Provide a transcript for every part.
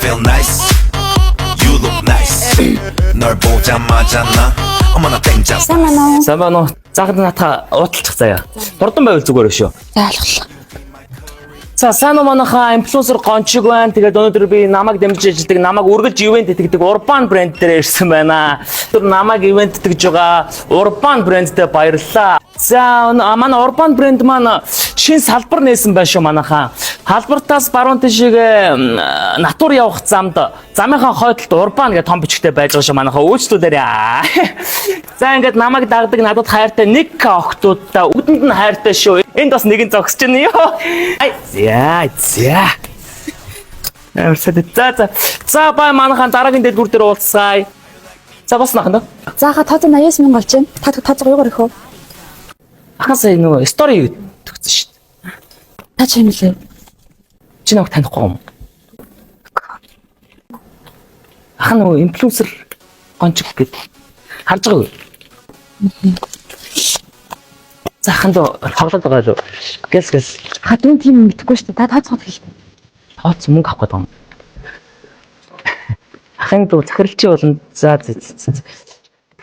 feel nice. You look nice. 널 보자마자 나 어머나 땡잡. Сайн байна уу? Заахад натаа уутлах заяа. Дурдан байвал зүгээр шүү. За ойлголоо. За сайн уу манайхаа инфлюенсер гончиг байна. Тэгээд өнөөдөр би намайг дэмжиж ажилладаг, намайг үргэлж ивент хийдэг Urban брэнд дээр ирсэн байна. Тэр намайг ивент хийж байгаа Urban брэндтэй баярлалаа. За манай Urban брэнд маань шинэ салбар нээсэн байна шүү манайхаа. Халбартаас баруун тишээ натур явах замд замынхаа хойдолд Urban гэх том бичгтэй байж байгаа шүү манайхаа үйлчлүүдээр. За ингээд намайг дагдаг надад хайртай нэг охтуудтай үдэнд нь хайртай шүү. Энд бас нэгэн зогсож байна ёо. За. За бай манайхаа дараагийн дэдгүүр дээр уулзъя. За бас нахна. Заахад 189,000 болж байна. Та юугаар их вэ? Ахасаа нөгөө стори төгсөн шүү дээ. Та ч юм лээ. Чи намайг танихгүй юм. Ах нөгөө инфлюенсер гончиг гэдэг харж байгаа юу? За ханд тоглоод байгаа юу? Гэс. Хадун тийм мэдхгүй шүү дээ. Та тооцоод хэлээ. Тооц мөнгө авах гэдэг юм. Ахын дүү захиралчи болно. За.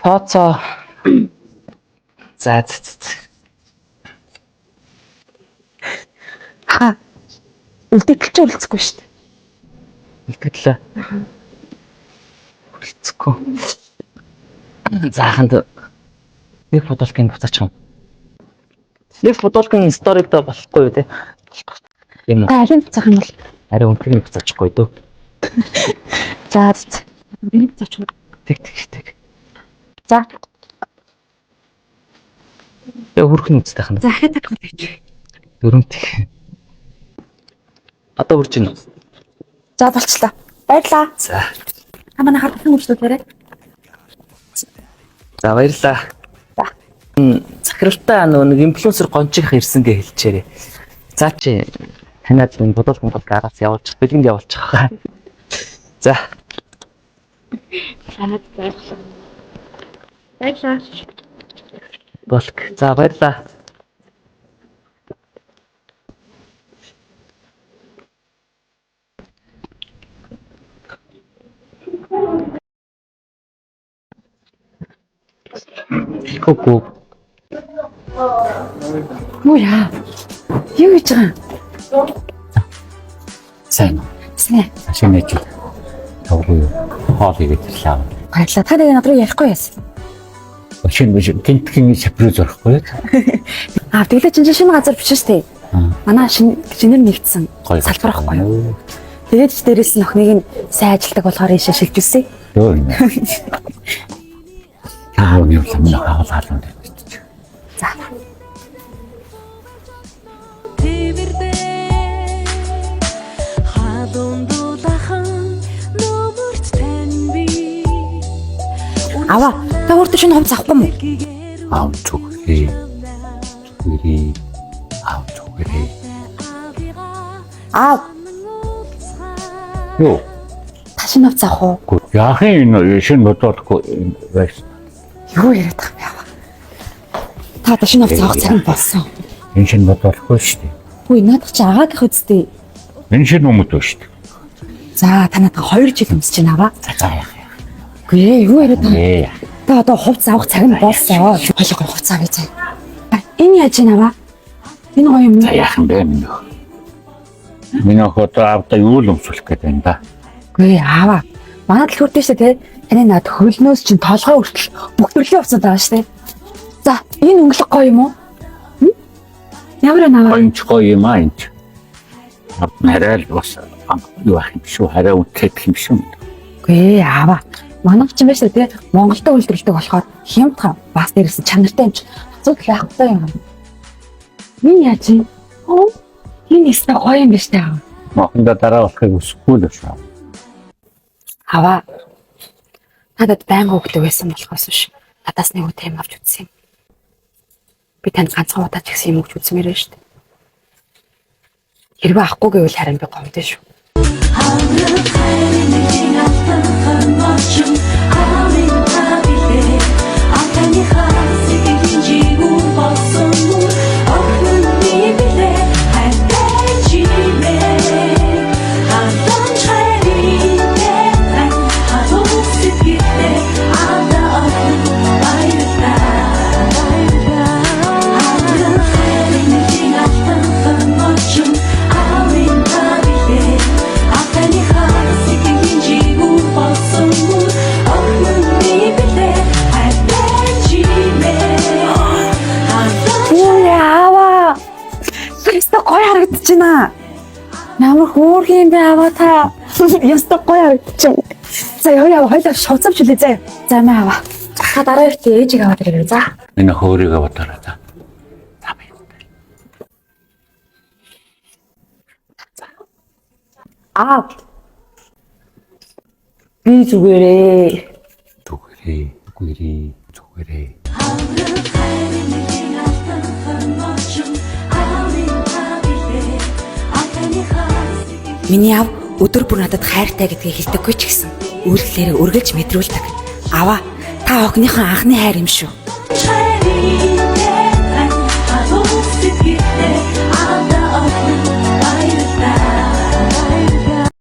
Тооцоо. За. Ха. Үлдээч үлцэхгүй шүү дээ. Үлдээлээ. Үлцэхгүй. За ханд нэг фотолкын буцаач юм. Нэг фотолкын сторид болохгүй юу те? Юм уу? Та алин буцаах юм бол арай өнхрийн буцаачгүй дөө. за. Би буцаач. Тэг. За. Хөрхөн үстэй хана. За ахаа таг байж. Дөрөнт. Одоо үрж ийн. За болчлаа. Баярлаа. За. Та манай хатсан үйлчлүүлээрэй. За баярлаа. Захиралтай нэг инфлюенсер гончих ирсэн гэж хэлчихээрээ. За чи танад энэ бодолгон араас явуулчих, бэлгэнд явуулчих. За. Санаад баярлаа. Болк. За баярлаа. Ку. Мууя. Юу гэж байгаа? Сайн. Ашигнаж. Тавгүй юу? Хоол игээд ирлээ. Баярлаа. Та нэг над руу ярихгүй яасан. Гинтгийн шапруу зорихгүй. Тэглээ чинь шинэ газар биш шүү дээ. Манай шинээр нэгдсэн салбар байхгүй юу? Тэгээд ч дээрээс нь охиныг нь сайн ажилдаг болохоор ийшээ шилжүүлсэн. Йоо. Аа юу юм бэ? Хаалгаална. За. Ава, та өөртөө шинэ хувцас авахгүй мүү? Аав зүгээрээ. Юу? Та шинэ хувцас авах уу? Яахын энэ шинэ бодоодгүй байсан. Юу яриад байгаа юм бэ? Та шинэ хувцас авах цаг нь болсон. Энэ шинэ бодоодгүй шүү дээ. Хөөе, наадах чи агаагийнх үстэй. Энэ шинэ өмд үү шүү дээ. За, та надад 2 жил өмсөж байна аваа. За яах юм. Гүй юу яриад байгаа. Та одоо хувцас авах цаг нь болсон. Хойлоо хувцас авъя заа. Энэ яаж ийн аваа? Энэ гоё юм уу? За яах юм бэ минь. Минь хото авда юу л өмсөх гэдэг юм да. Гүй аваа. Манайд л хүрдээ штэ те. Таны над хөлнөөс чинь толгой хүртэл бүх төрлийн хувцас байгаа штэ. За, энэ өнгөлөг гоё юм уу? Ямар наваа? Энд гоё юм аа энд. Арай л бас юу ах юм шүү. Арай үнэтэй юм шүү. Гүй аваа. Манайх ч юм байна шүү те. Монголд үйлдвэрлэдэг болохоор хямдхан бас дээрээс чанартай юм чи. Асуудал байхгүй юм. Миний яаж юм? Энэ ихтэй гоё юм биш үү? Мохонда дараа болохыг хүсэхгүй л шүү. Аваа. Надад байнга өгдөг байсан болохоос биш. Надаас нэг үт юм авч үзсэн юм. Би танд ганцхан удаа ч гэсэн юм өгч үзмээр байна шүү дээ. Хэрвээ авахгүй гэвэл харин би гомдсон шүү. байна. Ямар хөөрхөн юм бэ аваа та. Ястаа гоё авчих. За яа хоёлаа шуцамч үлээ заа. За маа аваа. Та дараа ихтэй ээжийг аваад ирээ. За. Энэ хөөрийгөө бодороо за. За бай. Аа. Би зүгээрээ. Зүгээрээ. Миний аав өдөр бүр надад хайртай гэдгийг хэлдэггүй ч гэсэн үйлдэлээрээ үргэлж мэдрүүлдэг. Аваа, та охиныхон анхны хайр юм шүү.